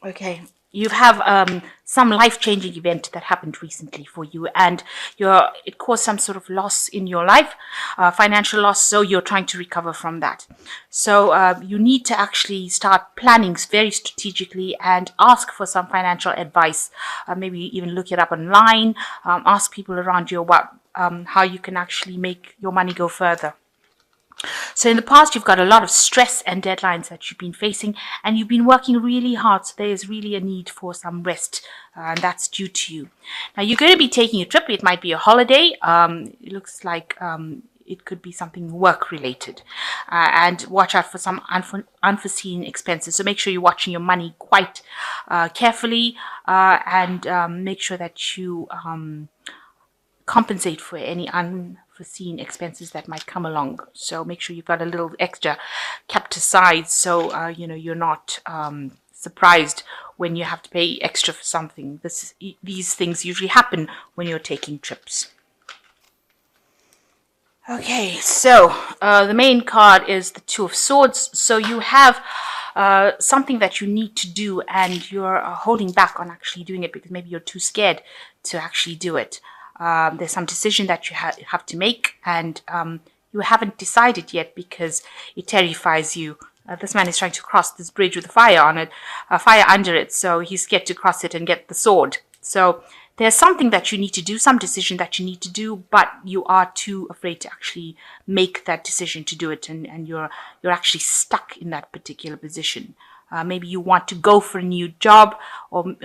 Okay, you have some life-changing event that happened recently for you, and it caused some sort of loss in your life, financial loss. So you're trying to recover from that. So you need to actually start planning very strategically and ask for some financial advice. Maybe even look it up online. Ask people around you what how you can actually make your money go further. So in the past, you've got a lot of stress and deadlines that you've been facing, and you've been working really hard. So there is really a need for some rest, and that's due to you. Now you're going to be taking a trip. It might be a holiday. It looks like it could be something work related, and watch out for some unforeseen expenses. So make sure you're watching your money quite carefully, and make sure that you compensate for any unforeseen expenses that might come along. So make sure you've got a little extra kept aside, so you're not surprised when you have to pay extra for something. These things usually happen when you're taking trips. Okay, so the main card is the Two of Swords. So you have something that you need to do, and you're holding back on actually doing it because maybe you're too scared to actually do it. There's some decision that you have to make, and you haven't decided yet because it terrifies you. This man is trying to cross this bridge with a fire on it, a fire under it, so he's scared to cross it and get the sword. So there's something that you need to do, some decision that you need to do, but you are too afraid to actually make that decision to do it, and you're actually stuck in that particular position. Maybe you want to go for a new job or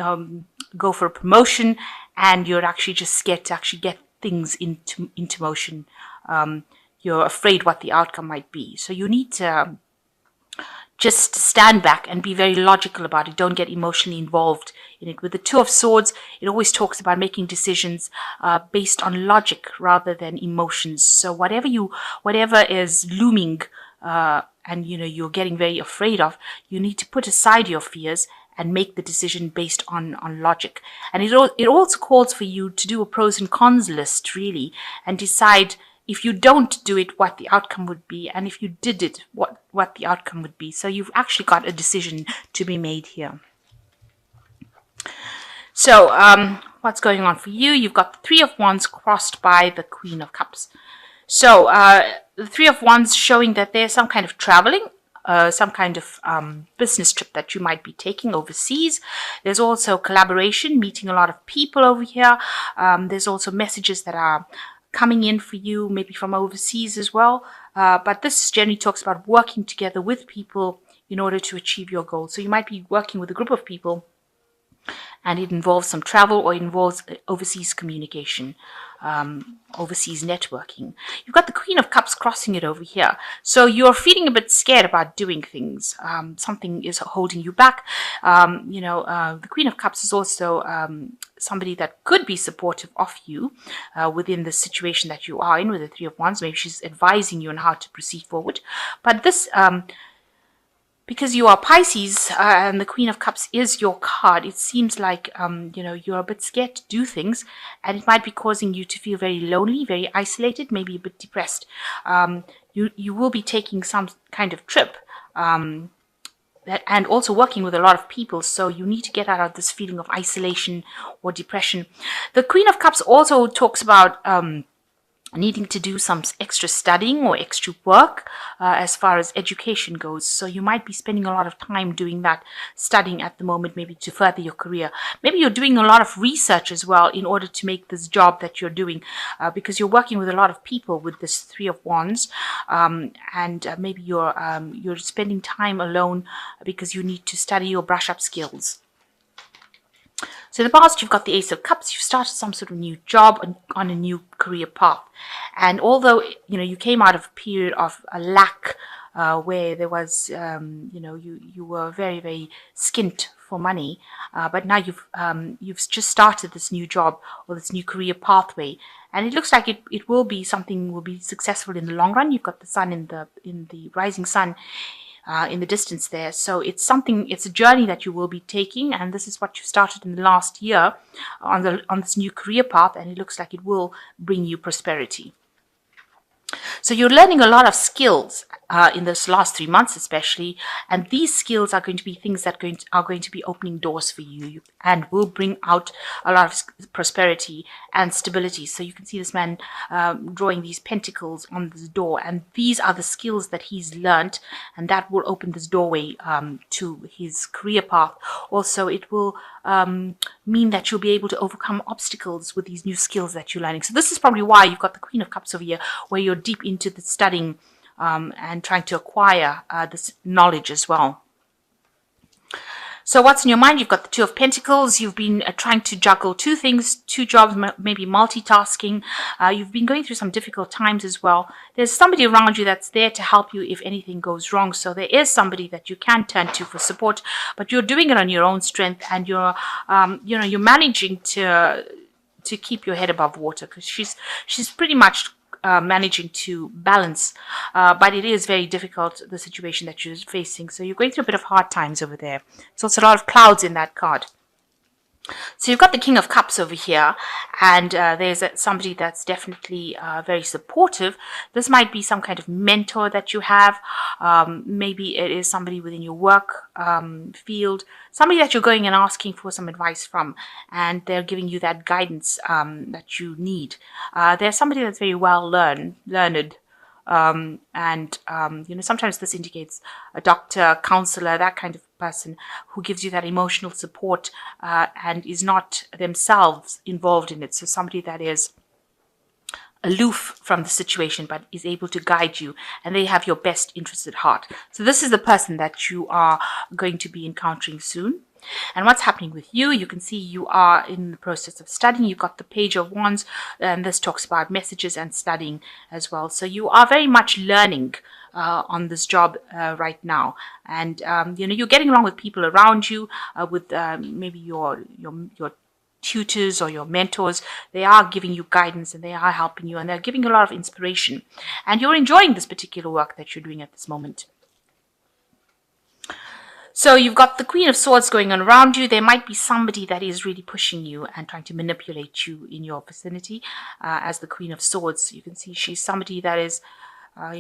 go for a promotion, and you're actually just scared to actually get things into motion. You're afraid what the outcome might be. So you need to just stand back and be very logical about it. Don't get emotionally involved in it. With the Two of Swords, it always talks about making decisions based on logic rather than emotions. So whatever is looming and you're getting very afraid of, you need to put aside your fears and make the decision based on logic. And it also calls for you to do a pros and cons list, really, and decide if you don't do it, what the outcome would be, and if you did it, what the outcome would be. So you've actually got a decision to be made here. So what's going on for you? You've got the Three of Wands crossed by the Queen of Cups. So the Three of Wands showing that there's some kind of traveling, some kind of business trip that you might be taking overseas. There's also collaboration, meeting a lot of people over here. There's also messages that are coming in for you, maybe from overseas as well. But this generally talks about working together with people in order to achieve your goals. So you might be working with a group of people, and it involves some travel or it involves overseas communication, overseas networking. You've got the Queen of Cups crossing it over here. So you're feeling a bit scared about doing things. Something is holding you back. The Queen of Cups is also somebody that could be supportive of you within the situation that you are in with the Three of Wands. Maybe she's advising you on how to proceed forward. But this because you are Pisces and the Queen of Cups is your card, it seems like you're a bit scared to do things, and it might be causing you to feel very lonely, very isolated, maybe a bit depressed. You will be taking some kind of trip and also working with a lot of people, so you need to get out of this feeling of isolation or depression. The Queen of Cups also talks about needing to do some extra studying or extra work as far as education goes. So you might be spending a lot of time doing that, studying at the moment, maybe to further your career. Maybe you're doing a lot of research as well in order to make this job that you're doing, because you're working with a lot of people with this Three of Wands, and maybe you're spending time alone because you need to study or brush up skills. So in the past, you've got the Ace of Cups. You've started some sort of new job on a new career path. And although, you came out of a period of a lack where there was, you were very, very skint for money, but now you've just started this new job or this new career pathway. And it looks like it will be something will be successful in the long run. You've got the sun in the rising sun in the distance there. So it's a journey that you will be taking, and this is what you started in the last year on this new career path, and it looks like it will bring you prosperity. So you're learning a lot of skills in this last 3 months especially, and these skills are going to be things that are going to be opening doors for you and will bring out a lot of prosperity and stability. So you can see this man drawing these pentacles on this door, and these are the skills that he's learned, and that will open this doorway to his career path. Also, it will mean that you'll be able to overcome obstacles with these new skills that you're learning. So this is probably why you've got the Queen of Cups over here, where you're deep into the studying and trying to acquire this knowledge as well. So what's in your mind? You've got the Two of Pentacles. You've been trying to juggle two things, two jobs, maybe multitasking. You've been going through some difficult times as well. There's somebody around you that's there to help you if anything goes wrong. So there is somebody that you can turn to for support, but you're doing it on your own strength, and you're, you're managing to keep your head above water, because she's pretty much managing to balance, but it is very difficult, the situation that you're facing. So you're going through a bit of hard times over there. There's also a lot of clouds in that card. So you've got the King of Cups over here, and there's somebody that's definitely very supportive. This might be some kind of mentor that you have. Maybe it is somebody within your work field, somebody that you're going and asking for some advice from, and they're giving you that guidance that you need. There's somebody that's very well learned. Sometimes this indicates a doctor, counselor, that kind of person who gives you that emotional support and is not themselves involved in it. So somebody that is aloof from the situation but is able to guide you, and they have your best interest at heart. So this is the person that you are going to be encountering soon. And what's happening with you? You can see you are in the process of studying. You've got the Page of Wands, and this talks about messages and studying as well. So you are very much learning on this job right now, and you're getting along with people around you, with maybe your tutors or your mentors. They are giving you guidance, and they are helping you, and they're giving you a lot of inspiration, and you're enjoying this particular work that you're doing at this moment. So you've got the Queen of Swords going on around you. There might be somebody that is really pushing you and trying to manipulate you in your vicinity. As the Queen of Swords, you can see she's somebody that is,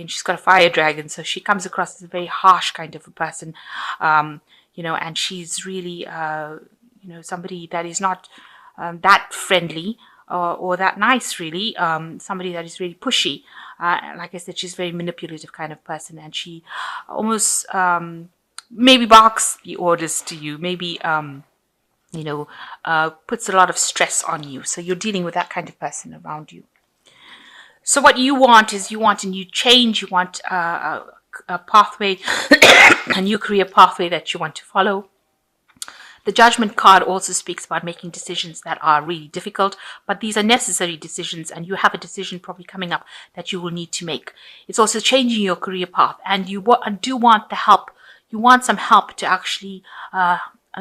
she's got a fire dragon, so she comes across as a very harsh kind of a person, and she's really, somebody that is not that friendly or that nice, really. Somebody that is really pushy. Like I said, she's a very manipulative kind of person, and she almost maybe barks the orders to you, maybe puts a lot of stress on you. So you're dealing with that kind of person around you. So what you want is, you want a new change. You want a pathway, a new career pathway that you want to follow. The Judgment card also speaks about making decisions that are really difficult, but these are necessary decisions, and you have a decision probably coming up that you will need to make. It's also changing your career path, and you do want the help. You want some help to actually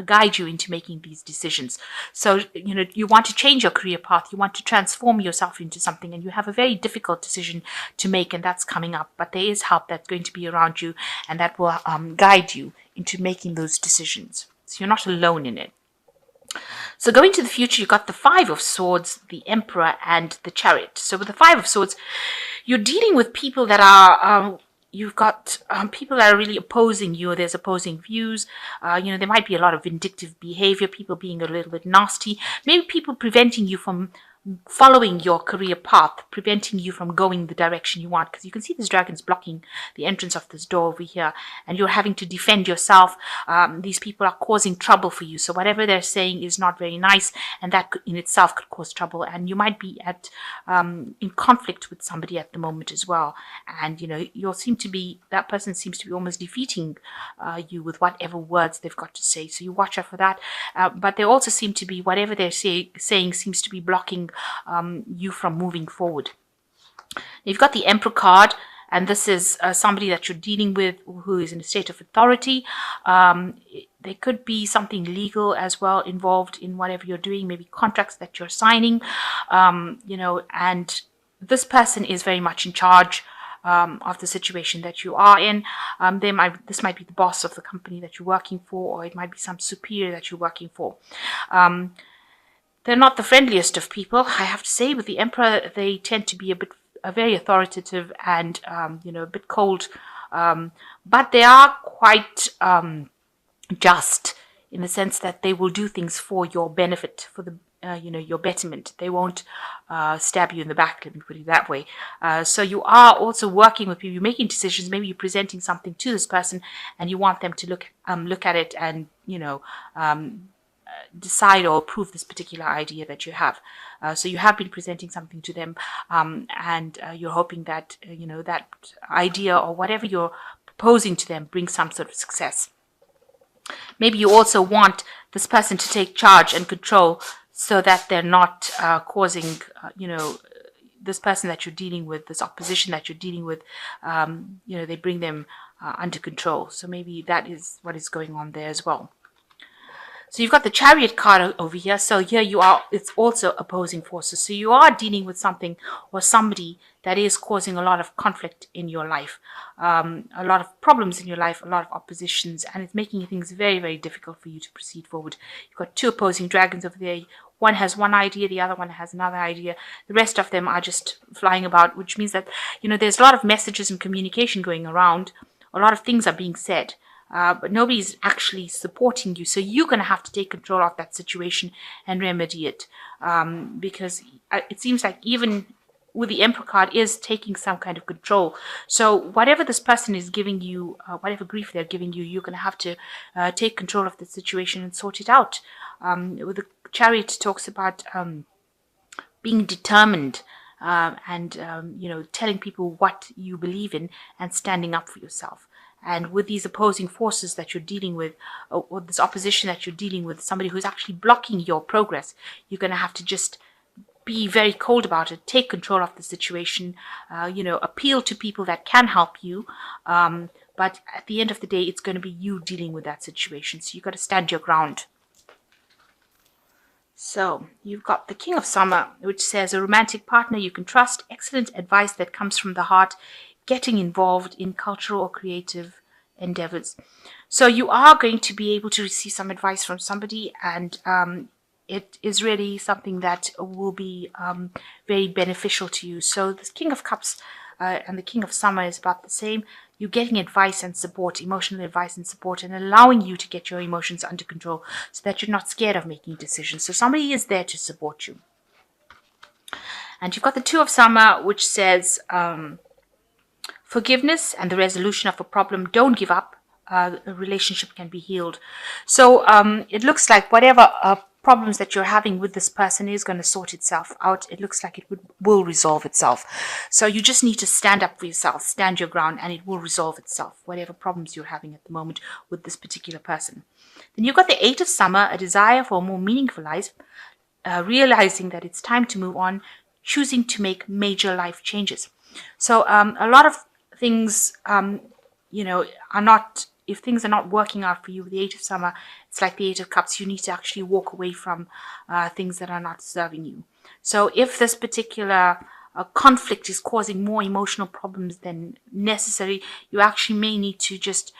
guide you into making these decisions. So, you want to change your career path. You want to transform yourself into something, and you have a very difficult decision to make, and that's coming up. But there is help that's going to be around you, and that will guide you into making those decisions. So you're not alone in it. So going to the future, you've got the Five of Swords, the Emperor, and the Chariot. So with the Five of Swords, you're dealing with people that are... You've got people that are really opposing you. There's opposing views. There might be a lot of vindictive behavior, people being a little bit nasty. Maybe people preventing you from following your career path, preventing you from going the direction you want. Because you can see this dragon's blocking the entrance of this door over here, and you're having to defend yourself. These people are causing trouble for you. So whatever they're saying is not very nice, and that in itself could cause trouble. And you might be in conflict with somebody at the moment as well. And that person seems to be almost defeating you with whatever words they've got to say. So you watch out for that. But they also seem to be, whatever they're saying seems to be blocking you from moving forward. You've got the Emperor card, and this is somebody that you're dealing with who is in a state of authority. There could be something legal as well involved in whatever you're doing, maybe contracts that you're signing, and this person is very much in charge of the situation that you are in. This might be the boss of the company that you're working for, or it might be some superior that you're working for. They're not the friendliest of people, I have to say. With the Emperor, they tend to be very authoritative and, a bit cold But they are quite just, in the sense that they will do things for your benefit, for the your betterment. They won't stab you in the back, let me put it that way. So you are also working with people, you're making decisions, maybe you're presenting something to this person and you want them to look at it and decide or approve this particular idea that you have. So you have been presenting something to them, and you're hoping that that idea or whatever you're proposing to them brings some sort of success. Maybe you also want this person to take charge and control, so that they're not causing, this person that you're dealing with, this opposition that you're dealing with, they bring them under control. So maybe that is what is going on there as well. So you've got the Chariot card over here. So here you are, it's also opposing forces. So you are dealing with something or somebody that is causing a lot of conflict in your life, a lot of problems in your life, a lot of oppositions, and it's making things very, very difficult for you to proceed forward. You've got two opposing dragons over there. One has one idea, the other one has another idea. The rest of them are just flying about, which means that, there's a lot of messages and communication going around. A lot of things are being said. But nobody's actually supporting you. So you're going to have to take control of that situation and remedy it. Because it seems like even with the Emperor card is taking some kind of control. So whatever this person is giving you, whatever grief they're giving you, you're going to have to take control of the situation and sort it out. With the Chariot talks about being determined. And telling people what you believe in and standing up for yourself. And with these opposing forces that you're dealing with, or this opposition that you're dealing with, somebody who's actually blocking your progress, you're going to have to just be very cold about it, take control of the situation, appeal to people that can help you. But at the end of the day, it's going to be you dealing with that situation. So you've got to stand your ground. So you've got the King of Summer, which says a romantic partner you can trust, excellent advice that comes from the heart, getting involved in cultural or creative endeavors. So you are going to be able to receive some advice from somebody, and it is really something that will be very beneficial to you. So the King of Cups and the King of Summer is about the same. You're getting advice and support, emotional advice and support, and allowing you to get your emotions under control so that you're not scared of making decisions. So somebody is there to support you. And you've got the Two of Summer, which says forgiveness and the resolution of a problem. Don't give up. A relationship can be healed. So it looks like whatever problems that you're having with this person is going to sort itself out. It looks like it will resolve itself. So you just need to stand up for yourself, stand your ground, and it will resolve itself, whatever problems you're having at the moment with this particular person. Then you've got the Eight of Summer, a desire for a more meaningful life, realizing that it's time to move on, choosing to make major life changes. So a lot of things, are not, if things are not working out for you with the Eight of Summer, it's like the Eight of Cups. You need to actually walk away from things that are not serving you. So if this particular conflict is causing more emotional problems than necessary, you actually may need to just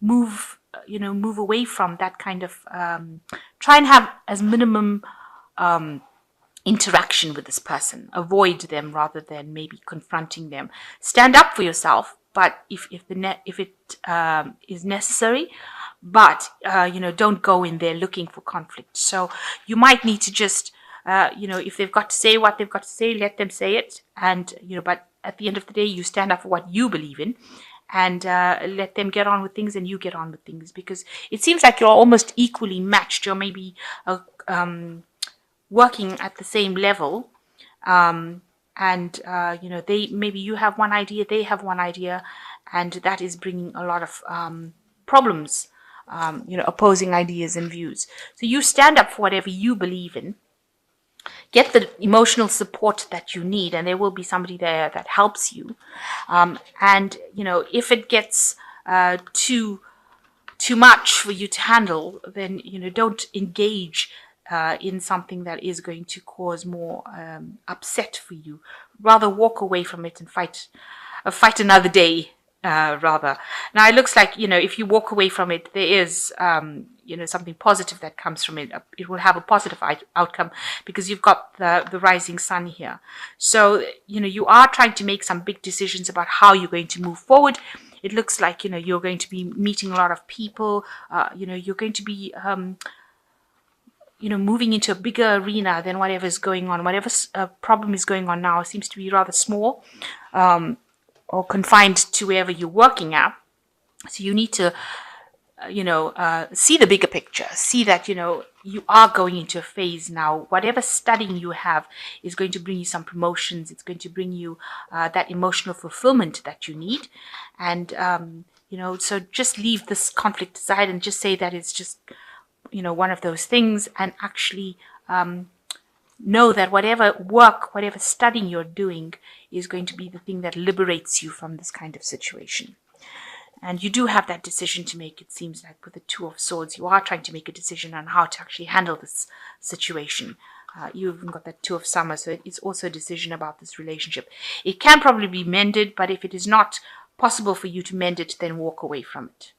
move away from that kind of, try and have as minimum interaction with this person. Avoid them rather than maybe confronting them. Stand up for yourself, but if it is necessary, but don't go in there looking for conflict. So you might need to just if they've got to say what they've got to say, let them say it, and but at the end of the day, you stand up for what you believe in, and let them get on with things, and you get on with things, because it seems like you're almost equally matched. You're maybe working at the same level, and they, maybe you have one idea, they have one idea, and that is bringing a lot of problems, opposing ideas and views. So you stand up for whatever you believe in, get the emotional support that you need, and there will be somebody there that helps you, and if it gets too much for you to handle, then don't engage in something that is going to cause more upset for you. Rather walk away from it and fight another day, rather. Now it looks like if you walk away from it, there is something positive that comes from it. It will have a positive outcome because you've got the rising sun here. So, you are trying to make some big decisions about how you're going to move forward. It looks like, you're going to be meeting a lot of people. You're going to be, moving into a bigger arena than whatever is going on. Whatever problem is going on now seems to be rather small, or confined to wherever you're working at. So you need to, see the bigger picture. See that, you are going into a phase now. Whatever studying you have is going to bring you some promotions. It's going to bring you that emotional fulfillment that you need. And, so just leave this conflict aside and just say that it's just, one of those things, and actually know that whatever work, whatever studying you're doing is going to be the thing that liberates you from this kind of situation. And you do have that decision to make, it seems like, with the Two of Swords. You are trying to make a decision on how to actually handle this situation. You've even got that Two of Summer, so it's also a decision about this relationship. It can probably be mended, but if it is not possible for you to mend it, then walk away from it.